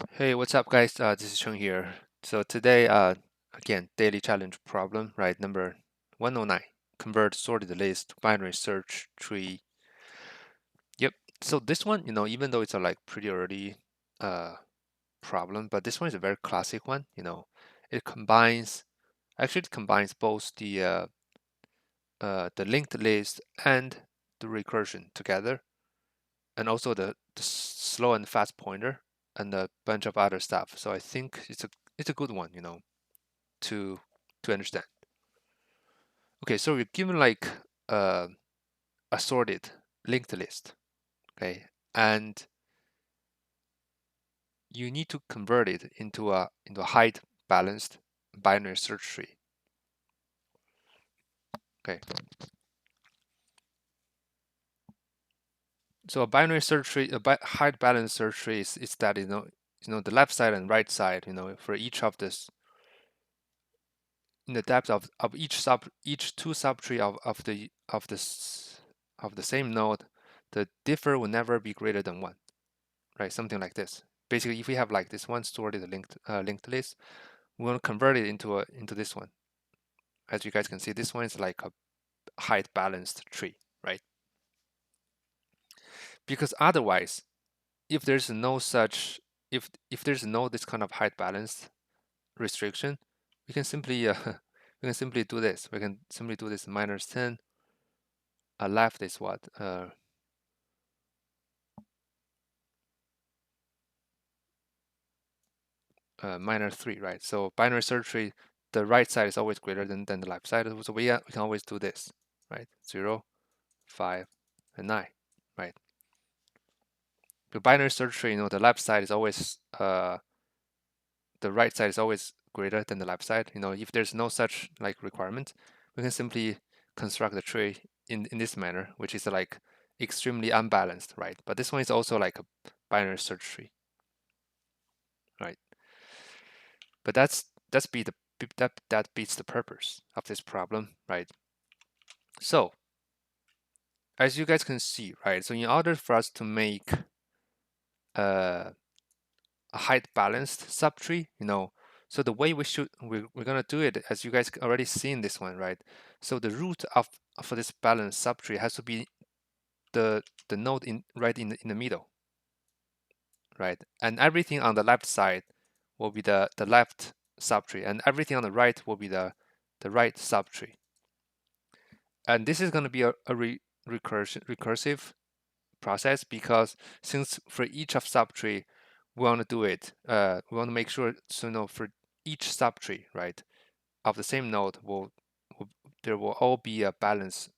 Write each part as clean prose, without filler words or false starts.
Hey, what's up, guys? This is Chung here. So today, again, daily challenge problem, right? Number 109. Convert sorted list to binary search tree. Yep. So this one, even though it's a like pretty early uh, problem, but this one is a very classic one. It combines, actually, it combines both the linked list and the recursion together, and also the slow and fast pointer and a bunch of other stuff. So I think it's a good one, to to understand. Okay, so we're given like uh, a sorted linked list, okay, and you need to convert it into a height balanced binary search tree. Okay, so a binary search tree, height balanced search tree is that the left side and right side, for each of this in the depth of each two subtree of the same node, the differ will never be greater than one, right? Something like this. Basically, if we have like this one sorted linked list, we want to convert it into this one. As you guys can see, this one is like a height balanced tree, right? Because otherwise, if there's no such if there's no this kind of height balanced restriction, we can simply do this. We can simply do this -10. Left is what? -3, right? So binary search tree, the right side is always greater than the left side. So we can always do this, right? 0, 5, and 9, right? The binary search tree, the left side is always the right side is always greater than the left side. If there's no such like requirement, we can simply construct the tree in this manner, which is like extremely unbalanced, right? But this one is also like a binary search tree, right? But that beats the purpose of this problem, right? So as you guys can see, right? So in order for us to make a height balanced subtree, so the way we're gonna do it, as you guys already seen this one, right? So the root of for this balanced subtree has to be the node right in the middle, right? And everything on the left side will be the left subtree, and everything on the right will be the right subtree. And this is going to be a recursive process, because since for each of subtree we want to do it, we want to make sure, so for each subtree, right, of the same node there will all be a balanced.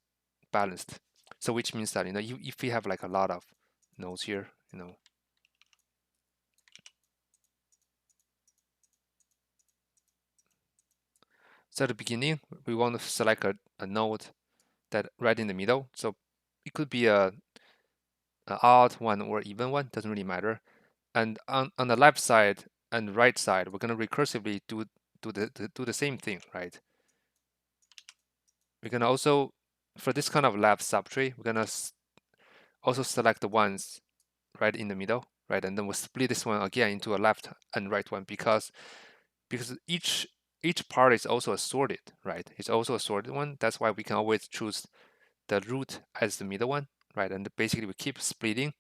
So which means that if we have like a lot of nodes here, so at the beginning we want to select a node that right in the middle. So it could be a odd one or even one, doesn't really matter. And on the left side and right side, we're going to recursively do the same thing, right? We're going to also, for this kind of left subtree, we're going to also select the ones right in the middle, right? And then we'll split this one again into a left and right one, because each part is also a sorted, right? It's also a sorted one. That's why we can always choose the root as the middle one, right? And basically we keep splitting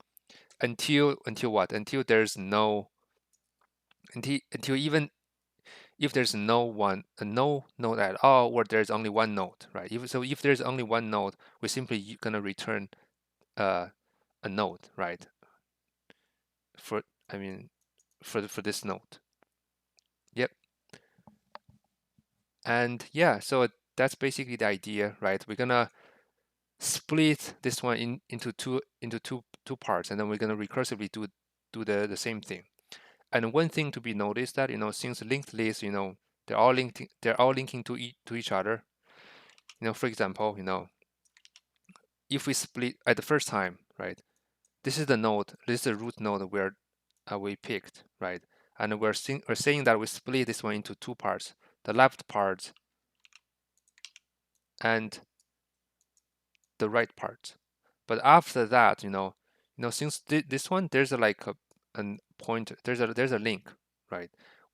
until what? Until there's no until even if there's no node at all, or there's only one node, right? If there's only one node, we're simply gonna return a node, right? For I mean for this node. Yep. And yeah, so that's basically the idea, right? We're gonna split this one into two parts, and then we're gonna recursively do the same thing. And one thing to be noticed that since linked lists, they're all linking to each other. For example, if we split at the first time, right? This is the root node where we picked, right? And we're saying that we split this one into two parts, the left part and the right part. But after that, since this one, there's like and pointer. There's a link, right?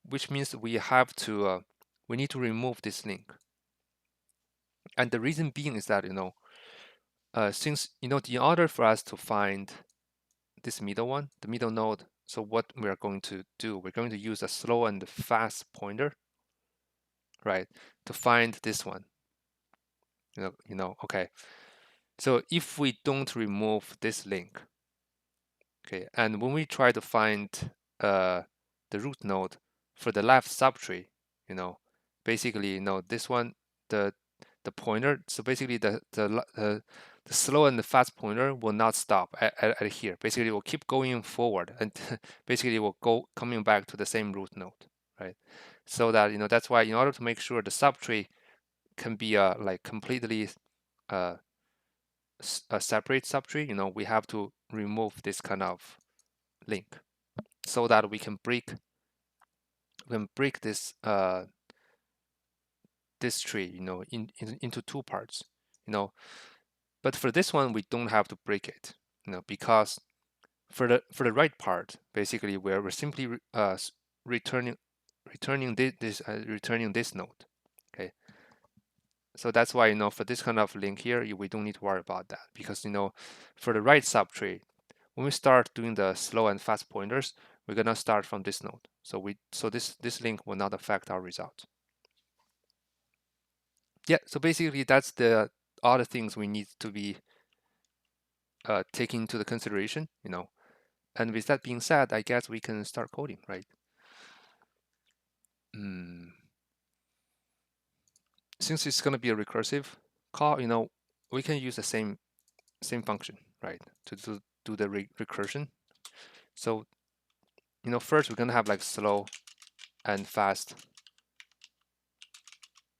Which means we have to we need to remove this link. And the reason being is that since in order for us to find this middle one, the middle node, so what we are going to do, we're going to use a slow and fast pointer, right, to find this one. Okay. So if we don't remove this link, okay, and when we try to find the root node for the left subtree, basically, this one, the pointer. So basically, the slow and the fast pointer will not stop at here. Basically, it will keep going forward, and basically, it will go coming back to the same root node, right? So that that's why in order to make sure the subtree can be like completely a separate subtree, we have to remove this kind of link so that we can break this this tree, into two parts, But for this one, we don't have to break it, because for the right part, basically, we're simply returning returning this node, okay. So that's why for this kind of link here, we don't need to worry about that, because for the right subtree, when we start doing the slow and fast pointers, we're gonna start from this node. So this link will not affect our result. Yeah. So basically, that's the other things we need to be taking into the consideration. And with that being said, I guess we can start coding, right? Since it's gonna be a recursive call, we can use the same function, right, to do the recursion. So first we're gonna have like slow and fast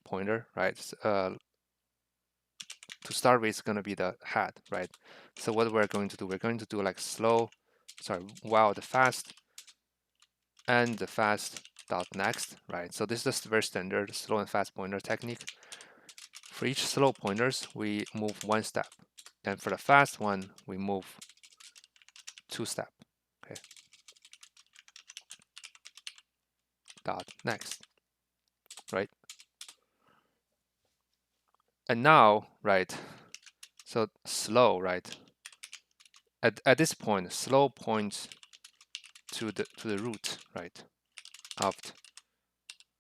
pointer, right? To start with, it's gonna be the head, right? So what we're going to do, we're going to do like while the fast and the fast dot next, right? So this is just very standard slow and fast pointer technique. For each slow pointers, we move one step, and for the fast one, we move two step. Okay. Dot next, right? And now, right? So slow, right? At this point, slow points to the root, right, of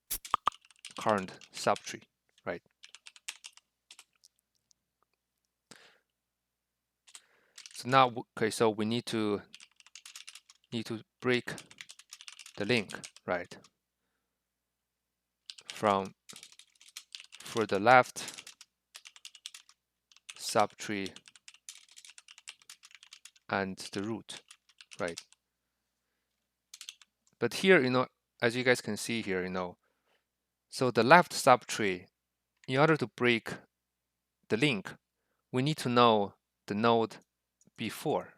the current subtree, right? So now, okay, so we need to break the link, right, for the left subtree and the root, right? But here, as you guys can see here, so the left subtree, in order to break the link, we need to know the node before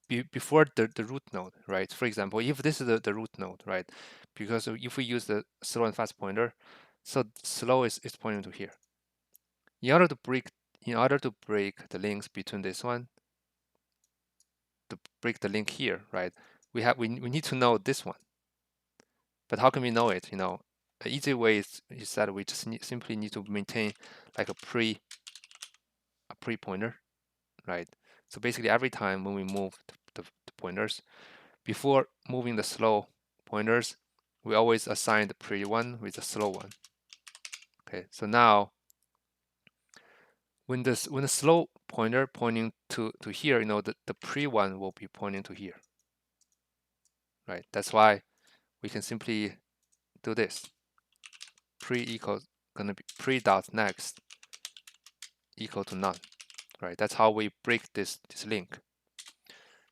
the root node, right? For example, if this is the root node, right? Because if we use the slow and fast pointer, so slow is pointing to here. In order to break the links between this one, to break the link here, right? We need to know this one. But how can we know it? The easy way is that we just simply need to maintain like a pre pointer, right? So basically, every time when we move the pointers, before moving the slow pointers, we always assign the pre one with the slow one. Okay, so now when the slow pointer pointing to here, the pre one will be pointing to here, right? That's why we can simply do this. Pre equals gonna be pre dot next equal to none, right? That's how we break this link.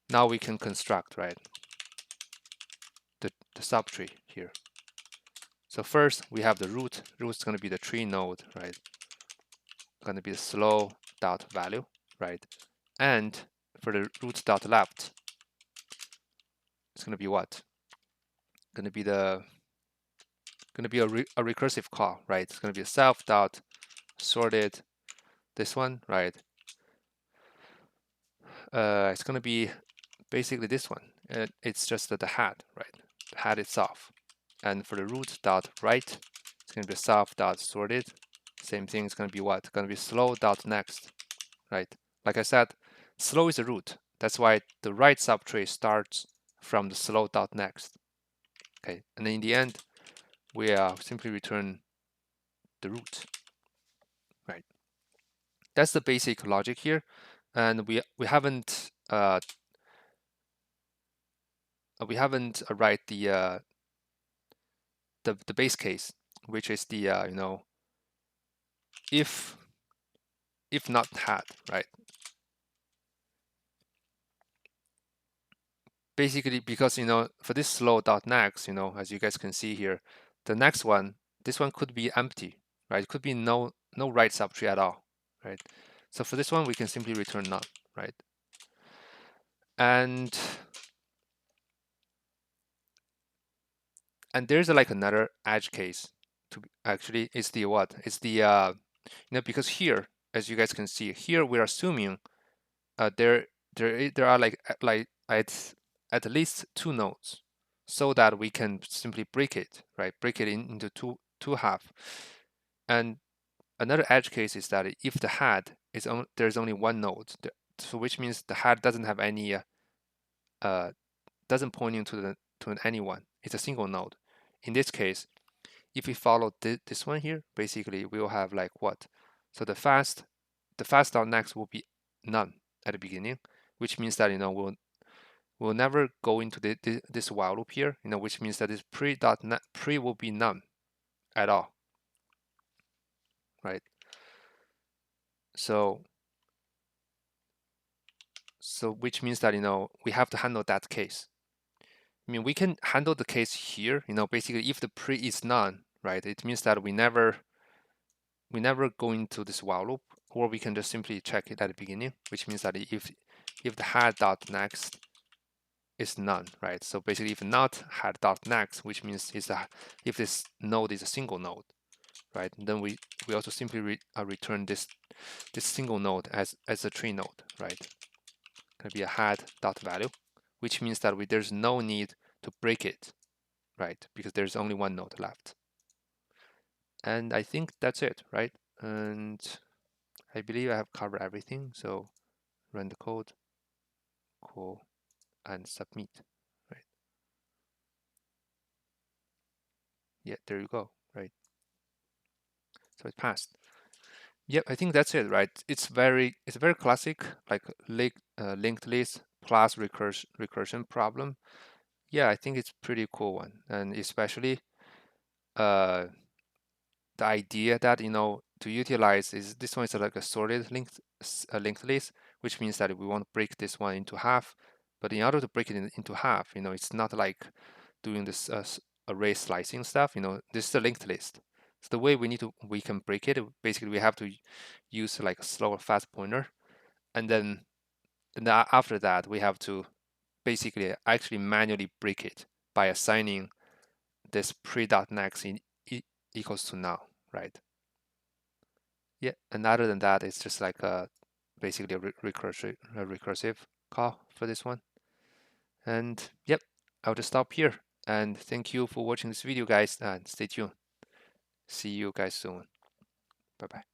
Now we can construct, right, the subtree here. So first we have the root. Root is going to be the tree node, right? Going to be the slow dot value, right? And for the root dot left, it's going to be what? Going to be a recursive call, right? It's going to be a self dot sorted this one, right? It's going to be basically this one. it's just the head, right? The head itself. And for the root dot right, it's going to be self dot sorted. Same thing. It's going to be what? It's going to be slow dot next, right? Like I said, slow is a root. That's why the right subtree starts from the slow dot next. Okay, and then in the end, we simply return the root, right? That's the basic logic here, and we haven't write the base case, which is the you know, if not had, right? Basically, because you know, for this slow dot next, you know, as you guys can see here, the next one, this one could be empty, right? It could be no right subtree at all, right? So for this one, we can simply return none, right? And there's like another edge case to actually, it's the what? It's the you know, because here, as you guys can see here, we're assuming there are like at least two nodes, so that we can simply break it, right? Break it into two half. And another edge case is that if the head is there's only one node, so which means the head doesn't have any doesn't point into to anyone. It's a single node. In this case, if we follow this one here, basically we will have like what? So the fast dot next will be none at the beginning, which means that, you know, we'll never go into this while loop here, you know, which means that this pre will be none at all, right? So which means that, you know, we have to handle that case. I mean, we can handle the case here, you know, basically if the pre is none, right? It means that we never go into this while loop, or we can just simply check it at the beginning, which means that if the head dot next is none, right? So basically, if not head dot next, which means is that if this node is a single node, right? Then we also simply return this single node as a tree node, right? Gonna be a head dot value, which means that there's no need to break it, right? Because there's only one node left. And I think that's it, right? And I believe I have covered everything. So run the code, cool, and submit, right? Yeah, there you go, right? So it passed. Yep, I think that's it, right? It's very classic, like linked list plus recursion problem. Yeah, I think it's pretty cool one, and especially uh, the idea that, you know, to utilize is this one is like a sorted linked list, which means that we want to break this one into half. But in order to break it into half, you know, it's not like doing this array slicing stuff. You know, this is a linked list. So the way we can break it, basically we have to use like a slow or fast pointer, and then after that we have to basically actually manually break it by assigning this pre.next in equals to now, right? Yeah, and other than that, it's just like basically a recursive call for this one. And yep, I'll just stop here. And thank you for watching this video, guys, and stay tuned. See you guys soon. Bye bye.